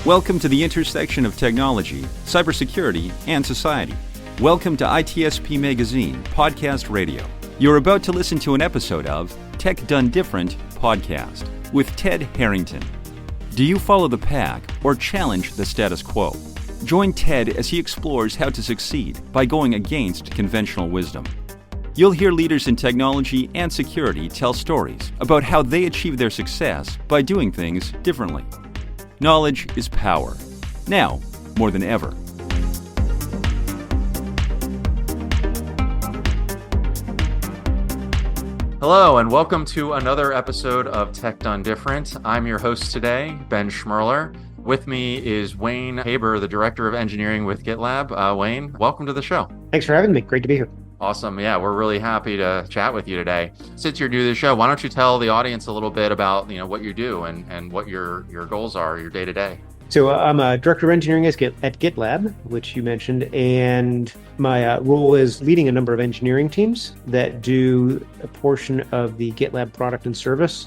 Welcome to the intersection of technology, cybersecurity, and society. Welcome to ITSP Magazine Podcast Radio. You're about to listen to an episode of Tech Done Different podcast with Ted Harrington. Do you follow the pack or challenge the status quo? Join Ted as he explores how to succeed by going against conventional wisdom. You'll hear leaders in technology and security tell stories about how they achieve their success by doing things differently. Knowledge is power. Now, more than ever. Hello, and welcome to another episode of Tech Done Different. I'm your host today, Ben Schmerler. With me is Wayne Haber, the Director of Engineering with GitLab. Wayne, welcome to the show. Thanks for having me. Great to be here. Awesome. Yeah, we're really happy to chat with you today. Since you're new to the show, why don't you tell the audience a little bit about what you do and what your goals are, your day-to-day? So I'm a Director of Engineering at GitLab, which you mentioned, and my role is leading a number of engineering teams that do a portion of the GitLab product and service.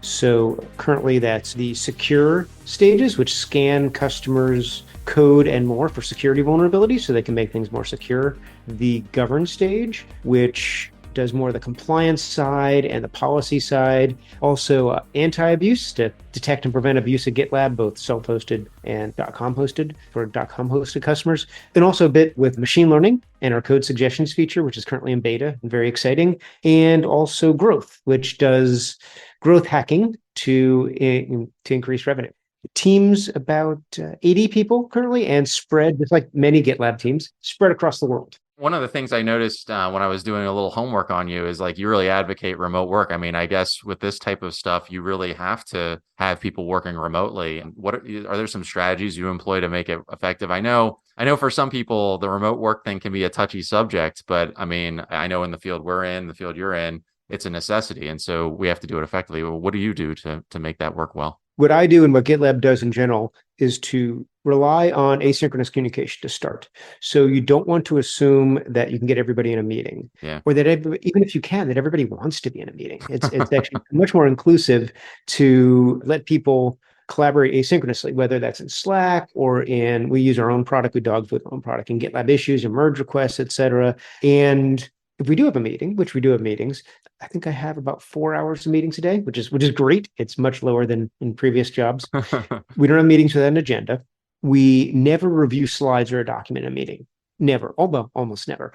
So currently that's the secure stages, which scan customers' code and more for security vulnerabilities so they can make things more secure. The govern stage, which does more of the compliance side and the policy side. Also anti-abuse to detect and prevent abuse at GitLab, both self-hosted and .com hosted for .com hosted customers. Then also a bit with machine learning and our code suggestions feature, which is currently in beta and very exciting. And also growth, which does growth hacking to increase revenue. The team's about 80 people currently and spread, just like many GitLab teams, spread across the world. One of the things I noticed when I was doing a little homework on you is you really advocate remote work. I mean, I guess with this type of stuff, you really have to have people working remotely. And are there some strategies you employ to make it effective? I know for some people, the remote work thing can be a touchy subject, but I mean, I know in the field we're in, the field you're in, it's a necessity. And so we have to do it effectively. What do you do to make that work well? What I do and what GitLab does in general is to rely on asynchronous communication to start. So you don't want to assume that you can get everybody in a meeting, or that even if you can, that everybody wants to be in a meeting. It's actually much more inclusive to let people collaborate asynchronously, whether that's in Slack or we use our own product, we dogfood our own product in GitLab issues and merge requests, et cetera. And if we do have a meeting, which we do have meetings, I think I have about 4 hours of meetings a day, which is great. It's much lower than in previous jobs. We don't have meetings without an agenda. We never review slides or a document in a meeting. Never, although almost never.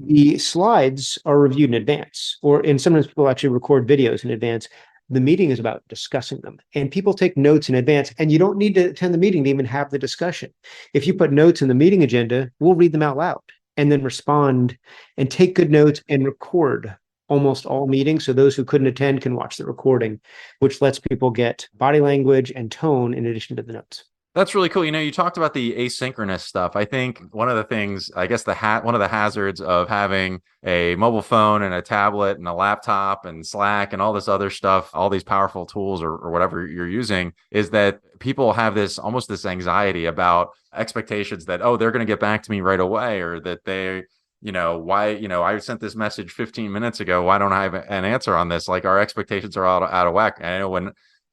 The slides are reviewed in advance, and sometimes people actually record videos in advance. The meeting is about discussing them, and people take notes in advance, and you don't need to attend the meeting to even have the discussion. If you put notes in the meeting agenda, we'll read them out loud and then respond and take good notes and record almost all meetings. So those who couldn't attend can watch the recording, which lets people get body language and tone in addition to the notes. That's really cool. You talked about the asynchronous stuff. I think one of the things, I guess one of the hazards of having a mobile phone and a tablet and a laptop and Slack and all this other stuff, all these powerful tools or whatever you're using, is that people have this anxiety about expectations that, they're going to get back to me right away, or that they, I sent this message 15 minutes ago. Why don't I have an answer on this? Our expectations are out of whack. And I know when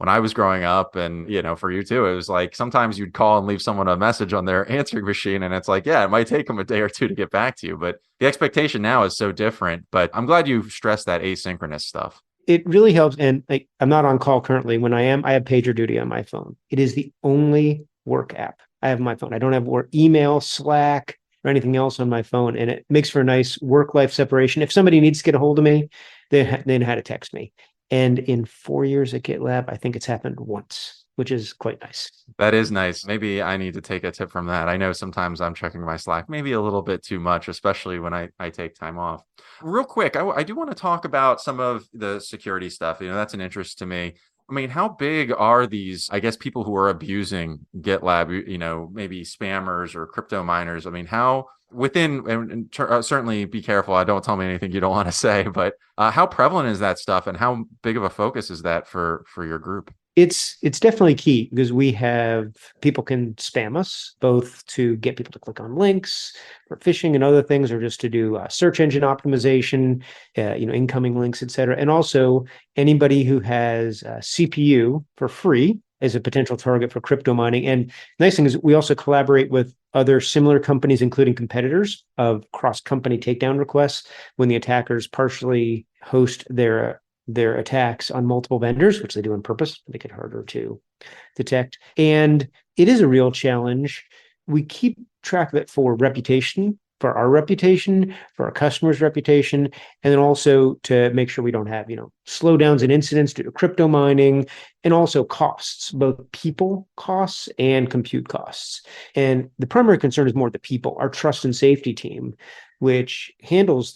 I was growing up, and for you too, it was sometimes you'd call and leave someone a message on their answering machine, and it's it might take them a day or two to get back to you, but the expectation now is so different. But I'm glad you stressed that asynchronous stuff. It really helps. And I'm not on call currently. When I am, I have PagerDuty on my phone. It is the only work app I have on my phone. I don't have email, Slack, or anything else on my phone, and it makes for a nice work-life separation. If somebody needs to get a hold of me, they know how to text me. And in 4 years at GitLab, I think it's happened once, which is quite nice. That is nice. Maybe I need to take a tip from that. I know sometimes I'm checking my Slack, maybe a little bit too much, especially when I take time off. Real quick, I do want to talk about some of the security stuff. That's an interest to me. I mean, how big are these, I guess, people who are abusing GitLab, maybe spammers or crypto miners? I mean, how certainly be careful. Don't tell me anything you don't want to say, but how prevalent is that stuff, and how big of a focus is that for your group? It's definitely key, because people can spam us both to get people to click on links for phishing and other things, or just to do search engine optimization, incoming links, et cetera. And also anybody who has CPU for free as a potential target for crypto mining. And the nice thing is we also collaborate with other similar companies, including competitors, of cross-company takedown requests when the attackers partially host their attacks on multiple vendors, which they do on purpose to make it harder to detect. And it is a real challenge. We keep track of it for reputation, for our reputation, for our customers' reputation, and then also to make sure we don't have, slowdowns and incidents due to crypto mining, and also costs, both people costs and compute costs. And the primary concern is more the people, our trust and safety team, which handles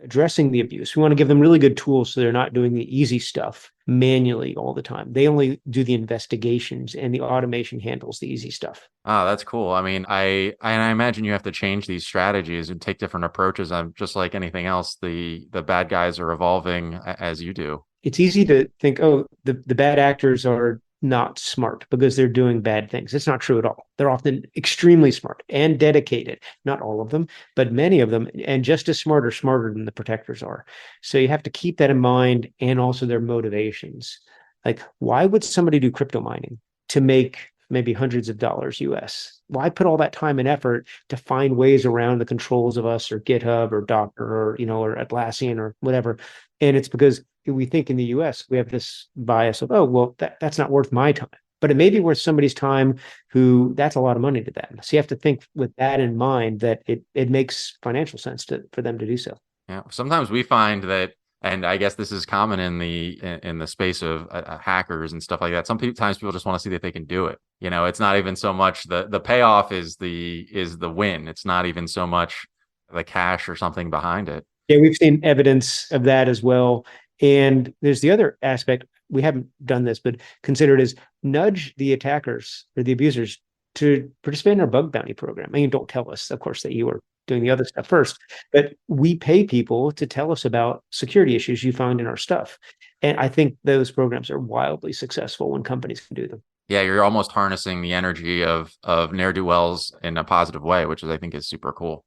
addressing the abuse. We want to give them really good tools so they're not doing the easy stuff manually all the time. They only do the investigations, and the automation handles the easy stuff. Oh, that's cool. I mean, I imagine you have to change these strategies and take different approaches. Just like anything else, the bad guys are evolving as you do. It's easy to think, oh, the bad actors are not smart because they're doing bad things. It's not true at all. They're often extremely smart and dedicated. Not all of them, but many of them, and just as smart or smarter than the protectors are. So you have to keep that in mind, and also their motivations. Like, why would somebody do crypto mining? To make maybe hundreds of dollars US. Why put all that time and effort to find ways around the controls of us or GitHub or Docker or Atlassian or whatever? And it's because we think in the US, we have this bias of, oh, well, that's not worth my time. But it may be worth somebody's time who that's a lot of money to them. So you have to think with that in mind, that it makes financial sense for them to do so. Yeah. Sometimes we find that, and I guess this is common in the space of hackers and stuff like that. Sometimes people just want to see that they can do it. It's not even so much the payoff is the win. It's not even so much the cash or something behind it. Yeah, we've seen evidence of that as well. And there's the other aspect. We haven't done this, but consider it as nudge the attackers or the abusers to participate in our bug bounty program. I mean, don't tell us, of course, that you are doing the other stuff first, but we pay people to tell us about security issues you find in our stuff. And I think those programs are wildly successful when companies can do them. Yeah, you're almost harnessing the energy of ne'er-do-wells in a positive way, which I think is super cool.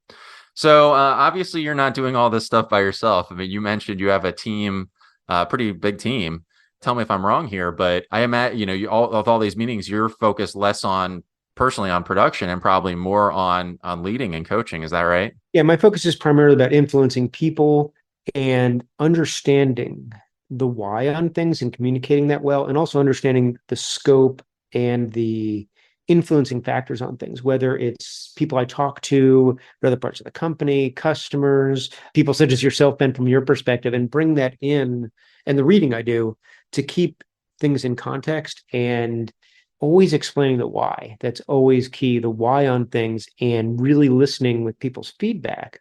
So obviously you're not doing all this stuff by yourself. I mean, you mentioned you have a team, pretty big team. Tell me if I'm wrong here, but I imagine, all these meetings, you're focused less personally on production and probably more on leading and coaching. Is that right? Yeah, my focus is primarily about influencing people and understanding the why on things and communicating that well, and also understanding the scope and the influencing factors on things, whether it's people I talk to, other parts of the company, customers, people such as yourself, Ben, from your perspective, and bring that in, and the reading I do to keep things in context and always explaining the why. That's always key, the why on things, and really listening with people's feedback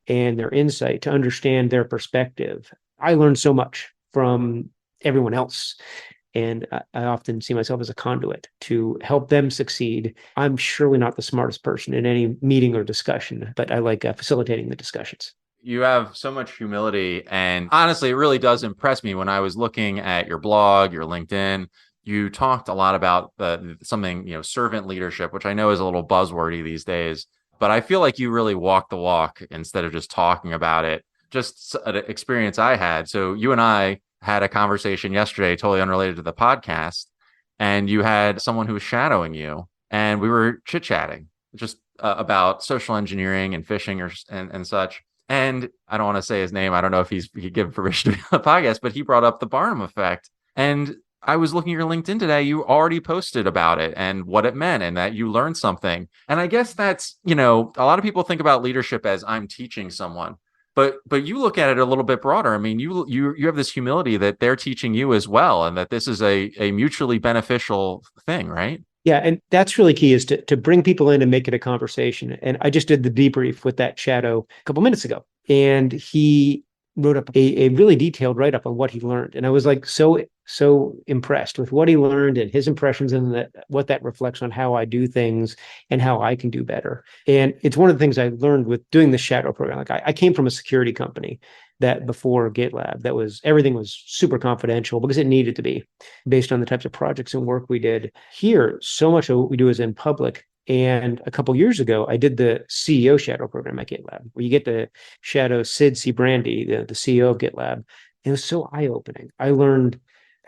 and their insight to understand their perspective. I learned so much from everyone else. And I often see myself as a conduit to help them succeed. I'm surely not the smartest person in any meeting or discussion, but I like facilitating the discussions. You have so much humility. And honestly, it really does impress me. When I was looking at your blog, your LinkedIn, you talked a lot about something, servant leadership, which I know is a little buzzwordy these days. But I feel like you really walk the walk instead of just talking about it. Just an experience I had. So you and I had a conversation yesterday, totally unrelated to the podcast, and you had someone who was shadowing you, and we were chit-chatting just about social engineering and phishing and such. And I don't want to say his name. I don't know if he could give permission to be on the podcast, but he brought up the Barnum effect. And I was looking at your LinkedIn today. You already posted about it and what it meant, and that you learned something. And I guess that's, a lot of people think about leadership as I'm teaching someone. But you look at it a little bit broader. I mean, you have this humility that they're teaching you as well, and that this is a mutually beneficial thing, right? Yeah, and that's really key, is to bring people in and make it a conversation. And I just did the debrief with that shadow a couple minutes ago, and he wrote up a really detailed write-up on what he learned. And I was like so impressed with what he learned and his impressions, and what that reflects on how I do things and how I can do better. And it's one of the things I learned with doing the shadow program. Like I came from a security company that before GitLab, everything was super confidential because it needed to be based on the types of projects and work we did. Here, so much of what we do is in public. And a couple of years ago, I did the CEO shadow program at GitLab, where you get to shadow Sid C. Brandy, the CEO of GitLab. It was so eye-opening. I learned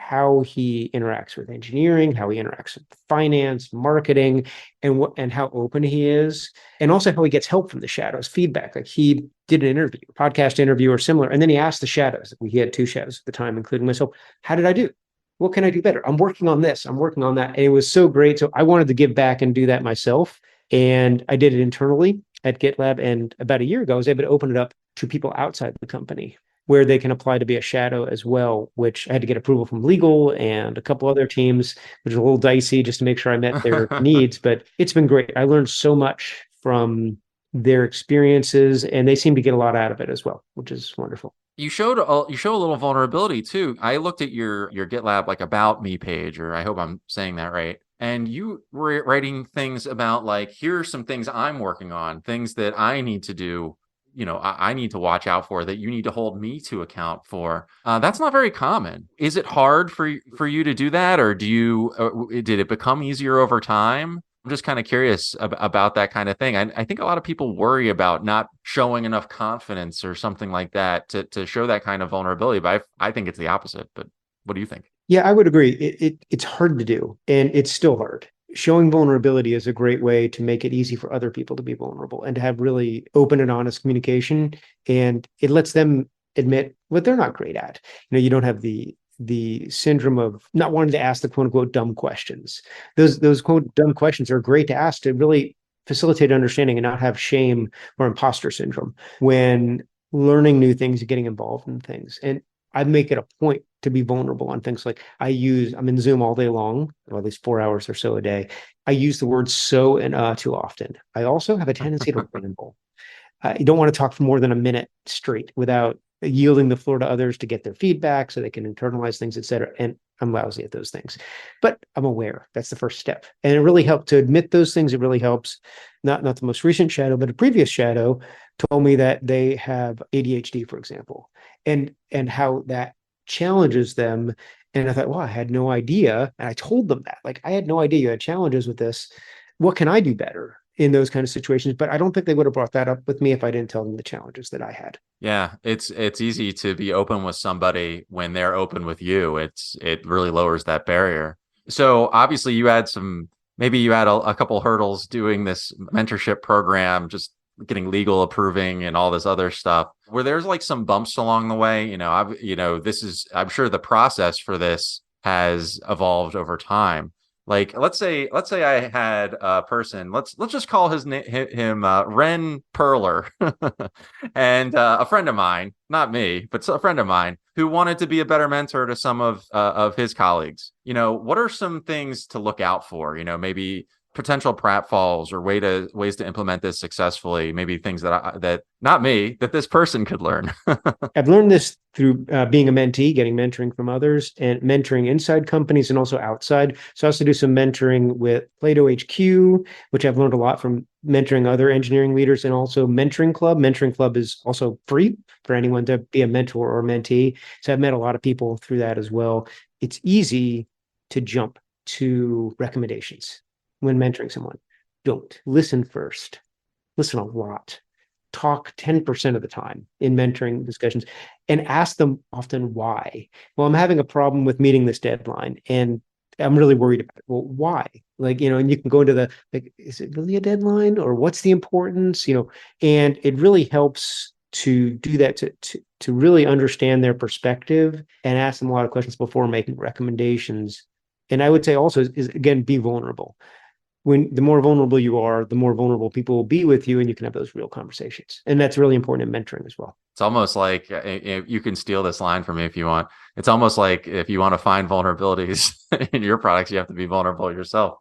how he interacts with engineering, how he interacts with finance, marketing, and how open he is, and also how he gets help from the shadows, feedback. Like he did an interview, podcast interview or similar, and then he asked the shadows. He had 2 shadows at the time, including myself. How did I do? What can I do better? I'm working on this. I'm working on that. And it was so great. So I wanted to give back and do that myself. And I did it internally at GitLab. And about a year ago, I was able to open it up to people outside the company where they can apply to be a shadow as well, which I had to get approval from legal and a couple other teams, which is a little dicey just to make sure I met their needs. But it's been great. I learned so much from their experiences, and they seem to get a lot out of it as well, which is wonderful. You show a little vulnerability too. I looked at your GitLab like about me page, or I hope I'm saying that right. And you were writing things about like, here are some things I'm working on, things that I need to do. I need to watch out for, that you need to hold me to account for. That's not very common. Is it hard for you to do that, or did it become easier over time? I'm just kind of curious about that kind of thing. I think a lot of people worry about not showing enough confidence or something like that to show that kind of vulnerability. But I think it's the opposite. But what do you think? Yeah, I would agree. It's hard to do, and it's still hard. Showing vulnerability is a great way to make it easy for other people to be vulnerable and to have really open and honest communication. And it lets them admit what they're not great at. You don't have the syndrome of not wanting to ask the quote unquote dumb questions. Those quote dumb questions are great to ask to really facilitate understanding and not have shame or imposter syndrome when learning new things and getting involved in things. And I make it a point to be vulnerable on things like I'm in Zoom all day long, or at least 4 hours or so a day. I use the word so and too often. I also have a tendency to ramble. You don't want to talk for more than a minute straight without yielding the floor to others to get their feedback so they can internalize things, et cetera. And I'm lousy at those things, but I'm aware. That's the first step. And it really helped to admit those things. It really helps. Not the most recent shadow, but a previous shadow told me that they have ADHD, for example, and how that challenges them. And I thought, well, I had no idea. And I told them that, like, I had no idea you had challenges with this. What can I do better in those kind of situations? But I don't think they would have brought that up with me if I didn't tell them the challenges that I had. Yeah, it's easy to be open with somebody when they're open with you. It really lowers that barrier. So obviously you had a couple hurdles doing this mentorship program, just getting legal approving and all this other stuff. Were there's like some bumps along the way? I'm sure the process for this has evolved over time. Like, let's say I had a person, let's just call him Ren Perler, and a friend of mine, not me, but a friend of mine who wanted to be a better mentor to some of his colleagues. What are some things to look out for? Maybe potential pratfalls or ways to implement this successfully. Maybe things that not me, that this person could learn. I've learned this through being a mentee, getting mentoring from others, and mentoring inside companies and also outside. So I also do some mentoring with Plato HQ, which I've learned a lot from mentoring other engineering leaders, and also Mentoring Club. Mentoring Club is also free for anyone to be a mentor or mentee. So I've met a lot of people through that as well. It's easy to jump to recommendations when mentoring someone. Don't listen first. Listen a lot. Talk 10% of the time in mentoring discussions and ask them often why. Well, I'm having a problem with meeting this deadline and I'm really worried about it. Well, why? And you can go into is it really a deadline, or what's the importance? And it really helps to do that, to really understand their perspective and ask them a lot of questions before making recommendations. And I would say also is again, be vulnerable. When the more vulnerable you are, the more vulnerable people will be with you, and you can have those real conversations. And that's really important in mentoring as well. It's almost like, you can steal this line from me if you want. It's almost like if you want to find vulnerabilities in your products, you have to be vulnerable yourself.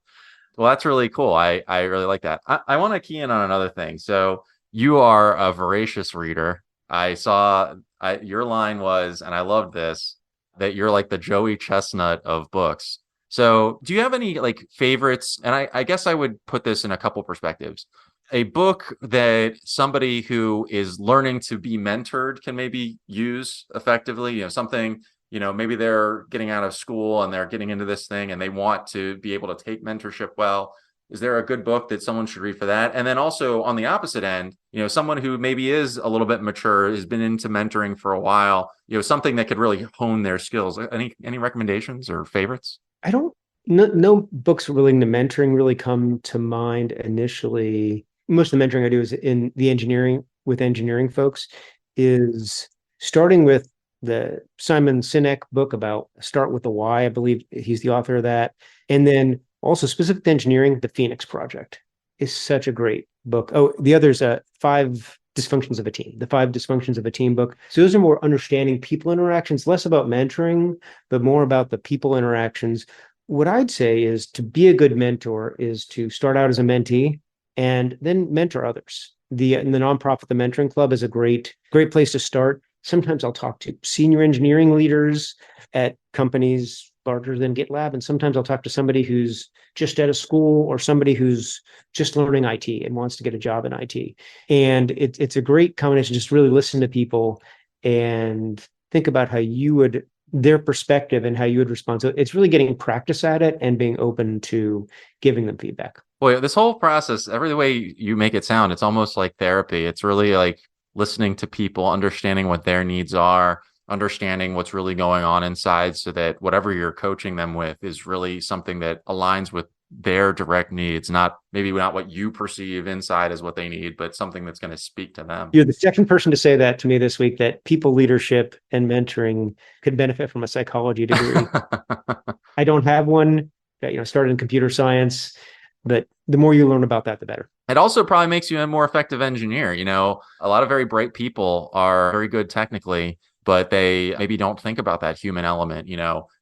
Well, that's really cool. I really like that. I want to key in on another thing. So you are a voracious reader. I saw your line was, and I loved this, that you're like the Joey Chestnut of books. So do you have any like favorites? And I guess I would put this in a couple perspectives. A book that somebody who is learning to be mentored can maybe use effectively, something, maybe they're getting out of school and they're getting into this thing and they want to be able to take mentorship well. Is there a good book that someone should read for that? And then also on the opposite end, someone who maybe is a little bit mature, has been into mentoring for a while, something that could really hone their skills. Any recommendations or favorites? I don't, no books relating to mentoring really come to mind initially. Most of the mentoring I do is in the engineering folks, is starting with the Simon Sinek book about Start with the Why. I believe he's the author of that. And then also specific to engineering, the Phoenix Project is such a great book. Oh, the other's Five Dysfunctions of a Team, the Five Dysfunctions of a Team book. So those are more understanding people interactions, less about mentoring, but more about the people interactions. What I'd say is to be a good mentor is to start out as a mentee and then mentor others. The nonprofit, the Mentoring Club, is a great place to start. Sometimes I'll talk to senior engineering leaders at companies larger than GitLab, and sometimes I'll talk to somebody who's just out of school or somebody who's just learning IT and wants to get a job in IT. And it's a great combination. Just really listen to people and think about how you would, their perspective and how you would respond. So it's really getting practice at it and being open to giving them feedback. Boy, this whole process, every way you make it sound, it's almost like therapy. It's really like listening to people, understanding what their needs are, understanding what's really going on inside, so that whatever you're coaching them with is really something that aligns with their direct needs, maybe not what you perceive inside as what they need, but something that's going to speak to them. You're the second person to say that to me this week, that people leadership and mentoring could benefit from a psychology degree. I don't have one. Started in computer science, but the more you learn about that, the better. It also probably makes you a more effective engineer. A lot of very bright people are very good technically, but they maybe don't think about that human element.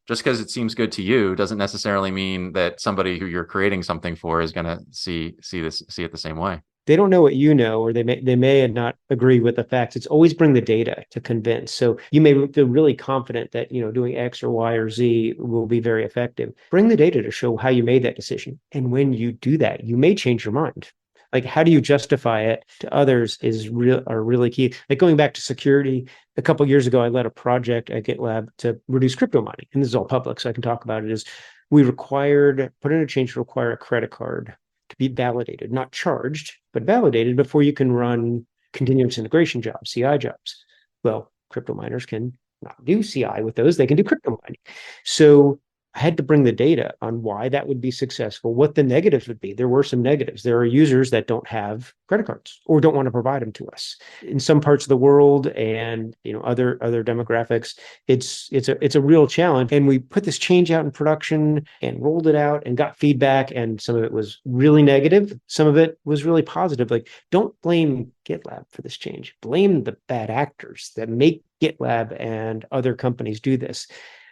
Just because it seems good to you doesn't necessarily mean that somebody who you're creating something for is going to see it the same way. They don't know what you know, or they may not agree with the facts. It's always bring the data to convince. So you may feel really confident that doing X or Y or Z will be very effective. Bring the data to show how you made that decision. And when you do that, you may change your mind. Like, how do you justify it to others are really key. Like, going back to security, a couple of years ago, I led a project at GitLab to reduce crypto mining. And this is all public, so I can talk about it. We put in a change to require a credit card to be validated, not charged, but validated before you can run continuous integration jobs, CI jobs. Well, crypto miners can not do CI with those. They can do crypto mining. So I had to bring the data on why that would be successful, what the negatives would be. There were some negatives. There are users that don't have credit cards or don't want to provide them to us. In some parts of the world and other demographics, it's a real challenge. And we put this change out in production and rolled it out and got feedback. And some of it was really negative. Some of it was really positive. Like, don't blame GitLab for this change. Blame the bad actors that make GitLab and other companies do this.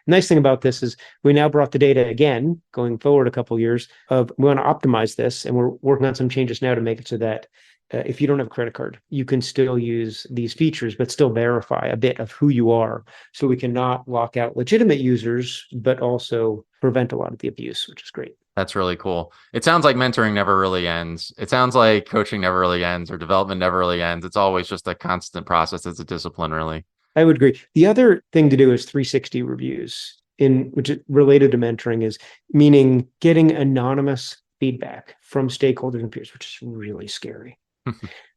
Nice thing about this is we now brought the data again, going forward a couple of years, of we want to optimize this, and we're working on some changes now to make it so that if you don't have a credit card, you can still use these features, but still verify a bit of who you are. So we can not lock out legitimate users, but also prevent a lot of the abuse, which is great. That's really cool. It sounds like mentoring never really ends. It sounds like coaching never really ends, or development never really ends. It's always just a constant process. It's a discipline, really. I would agree. The other thing to do is 360 reviews, which is related to mentoring, is meaning getting anonymous feedback from stakeholders and peers, which is really scary.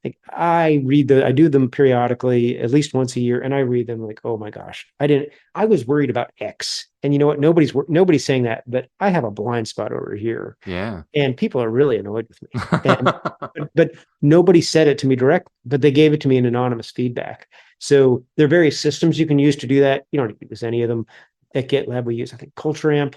Like, I do them periodically, at least once a year, and I read them like, oh my gosh, I was worried about X. And you know what? Nobody's saying that, but I have a blind spot over here. Yeah. And people are really annoyed with me. But nobody said it to me direct, but they gave it to me in anonymous feedback. So there are various systems you can use to do that. You don't need to use any of them. At GitLab, we use, I think, CultureAmp,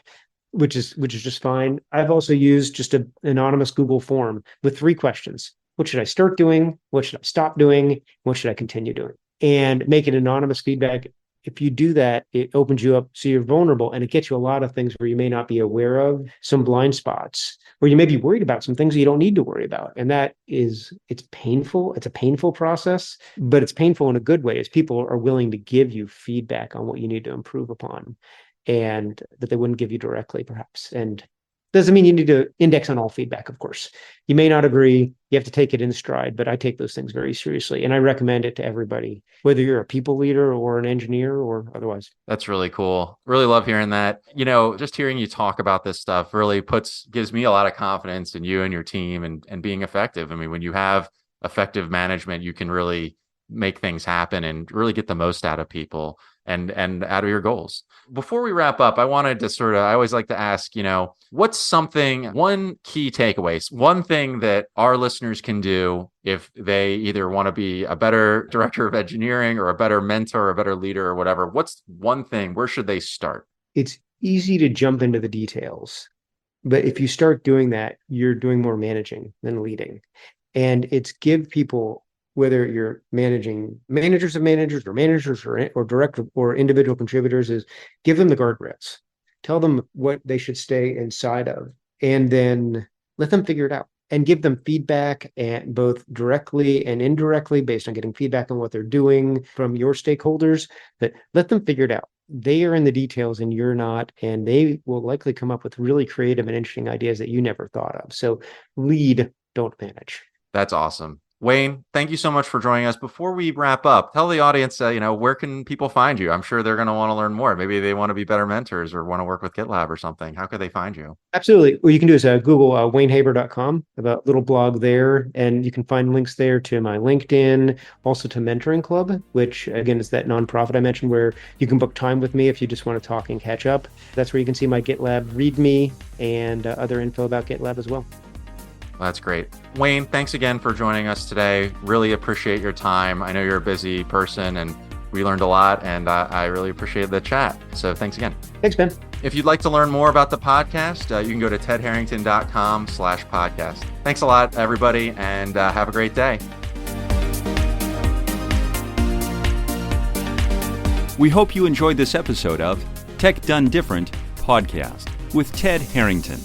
which is just fine. I've also used just an anonymous Google form with 3 questions. What should I start doing? What should I stop doing? What should I continue doing? And make it anonymous feedback. If you do that, it opens you up so you're vulnerable, and it gets you a lot of things where you may not be aware of, some blind spots, where you may be worried about some things you don't need to worry about. And it's painful. It's a painful process, but it's painful in a good way, as people are willing to give you feedback on what you need to improve upon, and that they wouldn't give you directly, perhaps. And Doesn't mean you need to index on all feedback, of course. You may not agree. You have to take it in stride, but I take those things very seriously. And I recommend it to everybody, whether you're a people leader or an engineer or otherwise. That's really cool. Really love hearing that. Just hearing you talk about this stuff really gives me a lot of confidence in you and your team and being effective. I mean, when you have effective management, you can really make things happen and really get the most out of people and out of your goals. Before we wrap up, I wanted to I always like to ask, what's one key takeaway, one thing that our listeners can do if they either want to be a better director of engineering or a better mentor or a better leader or whatever? What's one thing? Where should they start? It's easy to jump into the details, but if you start doing that, you're doing more managing than leading. And it's give people, whether you're managing managers of managers or director or individual contributors, is give them the guardrails. Tell them what they should stay inside of, and then let them figure it out and give them feedback, and both directly and indirectly based on getting feedback on what they're doing from your stakeholders, but let them figure it out. They are in the details and you're not, and they will likely come up with really creative and interesting ideas that you never thought of. So lead, don't manage. That's awesome. Wayne, thank you so much for joining us. Before we wrap up, tell the audience, where can people find you? I'm sure they're going to want to learn more. Maybe they want to be better mentors or want to work with GitLab or something. How could they find you? Absolutely. What you can do is Google waynehaber.com, about little blog there, and you can find links there to my LinkedIn, also to Mentoring Club, which again is that nonprofit I mentioned where you can book time with me if you just want to talk and catch up. That's where you can see my GitLab README and other info about GitLab as well. That's great. Wayne, thanks again for joining us today. Really appreciate your time. I know you're a busy person and we learned a lot, and I really appreciate the chat. So thanks again. Thanks, Ben. If you'd like to learn more about the podcast, you can go to tedharrington.com/podcast. Thanks a lot, everybody, and have a great day. We hope you enjoyed this episode of Tech Done Different podcast with Ted Harrington.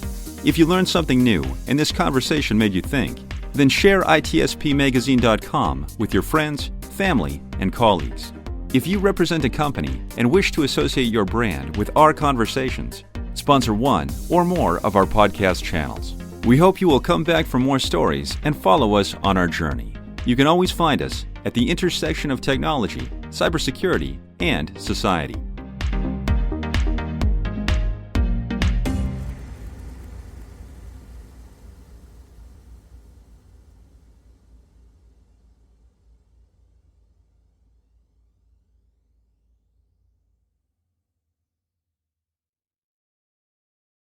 If you learned something new and this conversation made you think, then share itspmagazine.com with your friends, family, and colleagues. If you represent a company and wish to associate your brand with our conversations, sponsor one or more of our podcast channels. We hope you will come back for more stories and follow us on our journey. You can always find us at the intersection of technology, cybersecurity, and society.